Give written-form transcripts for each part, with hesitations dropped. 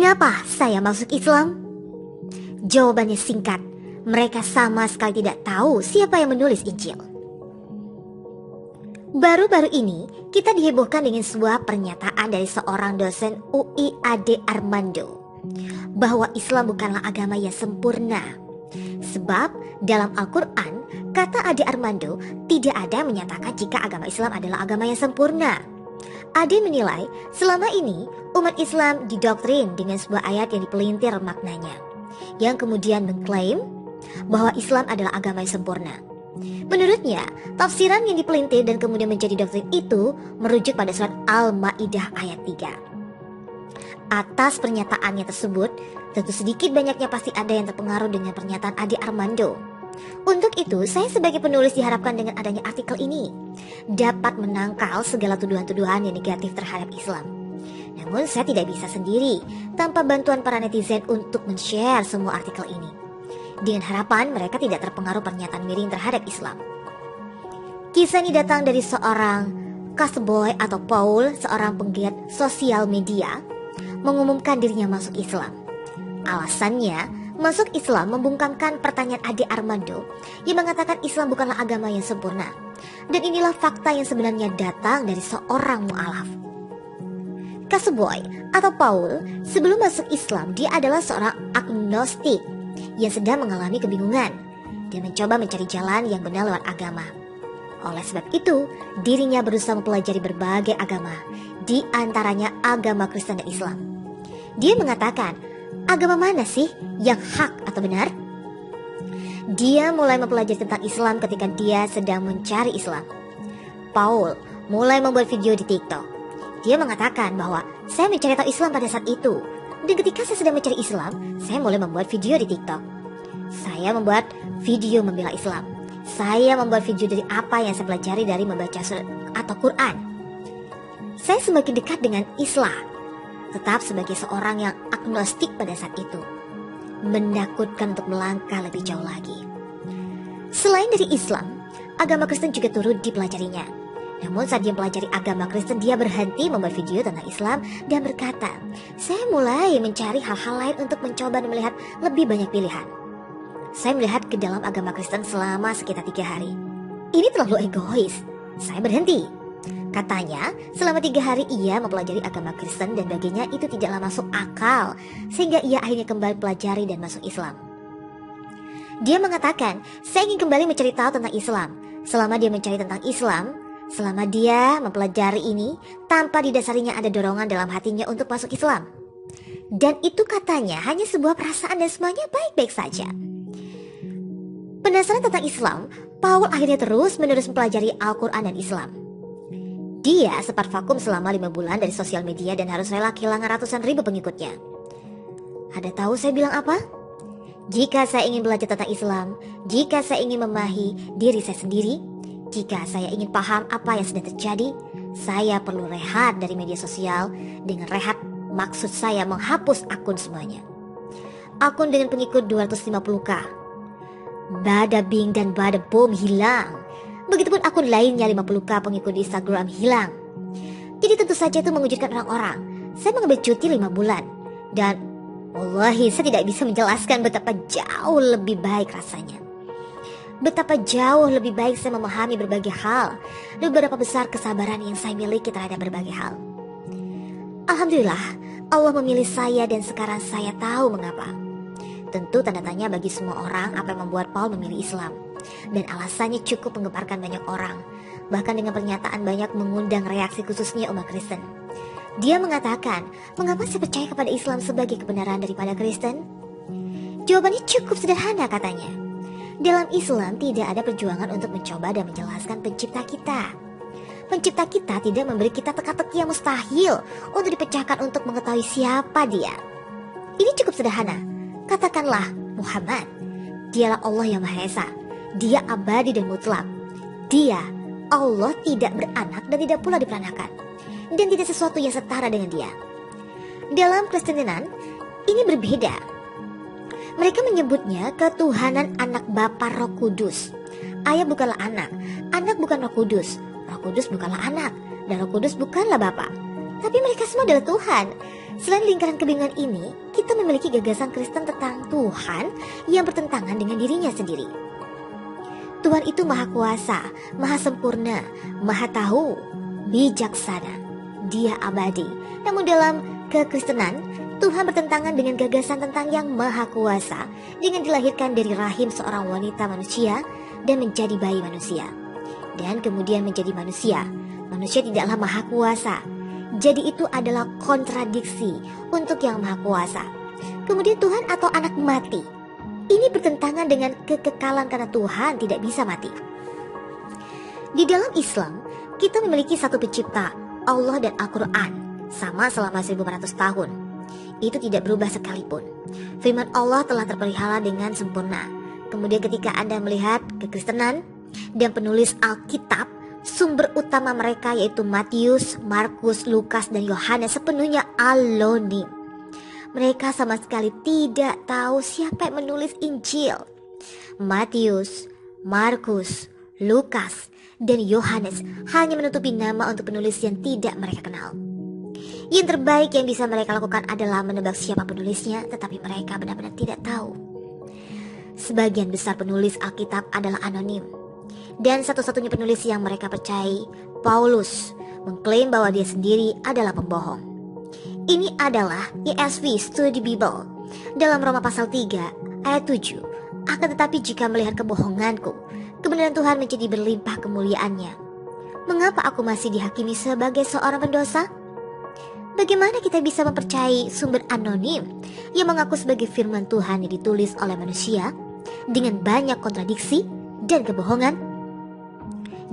Mengapa saya masuk Islam? Jawabannya singkat, mereka sama sekali tidak tahu siapa yang menulis Injil. Baru-baru ini kita dihebohkan dengan sebuah pernyataan dari seorang dosen UI Ade Armando bahwa Islam bukanlah agama yang sempurna. Sebab dalam Al-Quran, kata Ade Armando tidak ada yang menyatakan jika agama Islam adalah agama yang sempurna. Ade menilai selama ini umat Islam didoktrin dengan sebuah ayat yang dipelintir maknanya, yang kemudian mengklaim bahwa Islam adalah agama yang sempurna. Menurutnya, tafsiran yang dipelintir dan kemudian menjadi doktrin itu merujuk pada surat Al-Ma'idah ayat 3. Atas pernyataannya tersebut, tentu sedikit banyaknya pasti ada yang terpengaruh dengan pernyataan Ade Armando. Untuk itu, saya sebagai penulis diharapkan dengan adanya artikel ini dapat menangkal segala tuduhan-tuduhan yang negatif terhadap Islam. Namun saya tidak bisa sendiri tanpa bantuan para netizen untuk men-share semua artikel ini, dengan harapan mereka tidak terpengaruh pernyataan miring terhadap Islam. Kisah ini datang dari seorang Caseboy atau Paul, seorang penggiat sosial media, mengumumkan dirinya masuk Islam. Alasannya, masuk Islam membungkamkan pertanyaan Ade Armando yang mengatakan Islam bukanlah agama yang sempurna. Dan inilah fakta yang sebenarnya datang dari seorang mu'alaf. Caseboy atau Paul sebelum masuk Islam dia adalah seorang agnostik yang sedang mengalami kebingungan dan mencoba mencari jalan yang benar lewat agama. Oleh sebab itu, dirinya berusaha mempelajari berbagai agama, di antaranya agama Kristen dan Islam. Dia mengatakan, agama mana sih yang hak atau benar? Dia mulai mempelajari tentang Islam ketika dia sedang mencari Islam. Paul mulai membuat video di TikTok. Dia mengatakan bahwa saya mencari tahu Islam pada saat itu. Dan ketika saya sedang mencari Islam, saya mulai membuat video di TikTok. Saya membuat video membela Islam. Saya membuat video dari apa yang saya pelajari dari membaca surat atau Quran. Saya semakin dekat dengan Islam, tetap sebagai seorang yang agnostik pada saat itu. Menakutkan untuk melangkah lebih jauh lagi. Selain dari Islam, agama Kristen juga turut dipelajarinya. Namun saat dia mempelajari agama Kristen, dia berhenti membuat video tentang Islam dan berkata, saya mulai mencari hal-hal lain untuk mencoba dan melihat lebih banyak pilihan. Saya melihat ke dalam agama Kristen selama sekitar 3 hari. Ini terlalu egois. Saya berhenti. Katanya, selama 3 hari ia mempelajari agama Kristen dan baginya itu tidaklah masuk akal, sehingga ia akhirnya kembali pelajari dan masuk Islam. Dia mengatakan, saya ingin kembali mencari tahu tentang Islam. Selama dia mencari tentang Islam, selama dia mempelajari ini, tanpa didasarinya ada dorongan dalam hatinya untuk masuk Islam. Dan itu katanya hanya sebuah perasaan dan semuanya baik-baik saja. Penasaran tentang Islam, Paul akhirnya terus-menerus mempelajari Al-Quran dan Islam. Dia sempat vakum selama 5 bulan dari sosial media dan harus rela kehilangan ratusan ribu pengikutnya. Ada tahu saya bilang apa? Jika saya ingin belajar tentang Islam, jika saya ingin memahami diri saya sendiri, jika saya ingin paham apa yang sedang terjadi, saya perlu rehat dari media sosial. Dengan rehat, maksud saya menghapus akun semuanya. Akun dengan pengikut 250k. Bada bing dan bada boom hilang. Begitupun akun lainnya 50k pengikut di Instagram hilang. Jadi tentu saja itu mengejutkan orang-orang. Saya mengambil cuti 5 bulan. Dan wallahi saya tidak bisa menjelaskan betapa jauh lebih baik rasanya. Betapa jauh lebih baik saya memahami berbagai hal. Dan berapa besar kesabaran yang saya miliki terhadap berbagai hal. Alhamdulillah, Allah memilih saya dan sekarang saya tahu mengapa. Tentu tanda tanya bagi semua orang apa yang membuat Paul memilih Islam. Dan alasannya cukup menggemparkan banyak orang. Bahkan dengan pernyataan banyak mengundang reaksi khususnya umat Kristen. Dia mengatakan, mengapa saya percaya kepada Islam sebagai kebenaran daripada Kristen? Jawabannya cukup sederhana katanya. Dalam Islam tidak ada perjuangan untuk mencoba dan menjelaskan pencipta kita. Pencipta kita tidak memberi kita teka-teki yang mustahil untuk dipecahkan untuk mengetahui siapa dia. Ini cukup sederhana. Katakanlah Muhammad, dialah Allah yang Maha Esa. Dia abadi dan mutlak. Dia, Allah, tidak beranak dan tidak pula diperanakan. Dan tidak sesuatu yang setara dengan dia. Dalam Kristenan, ini berbeda. Mereka menyebutnya ketuhanan anak Bapa Roh Kudus. Ayah bukanlah anak bukan Roh Kudus bukanlah anak, dan Roh Kudus bukanlah Bapa. Tapi mereka semua adalah Tuhan. Selain lingkaran kebingungan ini, kita memiliki gagasan Kristen tentang Tuhan yang bertentangan dengan dirinya sendiri. Tuhan itu maha kuasa, maha sempurna, maha tahu, bijaksana. Dia abadi. Namun dalam kekristenan, Tuhan bertentangan dengan gagasan tentang yang maha kuasa dengan dilahirkan dari rahim seorang wanita manusia dan menjadi bayi manusia. Dan kemudian menjadi manusia. Manusia tidaklah maha kuasa. Jadi itu adalah kontradiksi untuk yang maha kuasa. Kemudian Tuhan atau anak mati. Ini bertentangan dengan kekekalan karena Tuhan tidak bisa mati. Di dalam Islam, kita memiliki satu pencipta, Allah dan Al-Quran, sama selama 1400 tahun. Itu tidak berubah sekalipun. Firman Allah telah terpelihara dengan sempurna. Kemudian ketika Anda melihat kekristenan dan penulis Alkitab, sumber utama mereka yaitu Matius, Markus, Lukas, dan Yohanes sepenuhnya anonim. Mereka sama sekali tidak tahu siapa yang menulis Injil. Matius, Markus, Lukas, dan Yohanes hanya menutupi nama untuk penulis yang tidak mereka kenal. Yang terbaik yang bisa mereka lakukan adalah menebak siapa penulisnya, tetapi mereka benar-benar tidak tahu. Sebagian besar penulis Alkitab adalah anonim. Dan satu-satunya penulis yang mereka percayai, Paulus, mengklaim bahwa dia sendiri adalah pembohong. Ini adalah ESV Study Bible dalam Roma pasal 3 ayat 7. Akan tetapi jika melihat kebohonganku, kebenaran Tuhan menjadi berlimpah kemuliaannya. Mengapa aku masih dihakimi sebagai seorang pendosa? Bagaimana kita bisa mempercayai sumber anonim yang mengaku sebagai firman Tuhan yang ditulis oleh manusia dengan banyak kontradiksi dan kebohongan?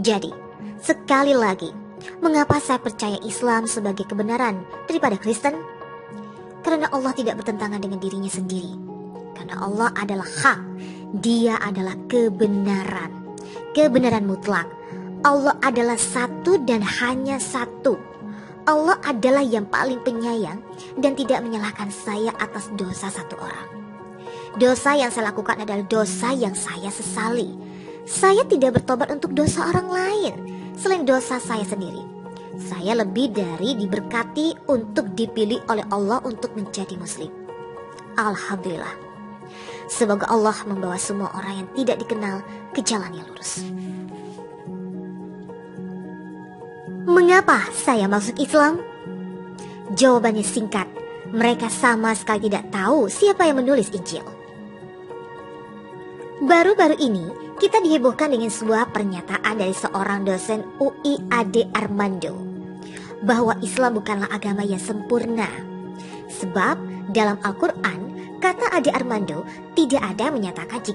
Jadi, sekali lagi, mengapa saya percaya Islam sebagai kebenaran daripada Kristen? Karena Allah tidak bertentangan dengan dirinya sendiri. Karena Allah adalah hak. Dia adalah kebenaran. Kebenaran mutlak. Allah adalah satu dan hanya satu. Allah adalah yang paling penyayang dan tidak menyalahkan saya atas dosa satu orang. Dosa yang saya lakukan adalah dosa yang saya sesali. Saya tidak bertobat untuk dosa orang lain selain dosa saya sendiri. Saya lebih dari diberkati untuk dipilih oleh Allah untuk menjadi muslim. Alhamdulillah. Semoga Allah membawa semua orang yang tidak dikenal ke jalan yang lurus. Mengapa saya masuk Islam? Jawabannya singkat. Mereka sama sekali tidak tahu siapa yang menulis Injil. Baru-baru ini kita dihebohkan dengan sebuah pernyataan dari seorang dosen UI Ade Armando bahwa Islam bukanlah agama yang sempurna. Sebab dalam Al-Quran kata Ade Armando tidak ada menyatakan jika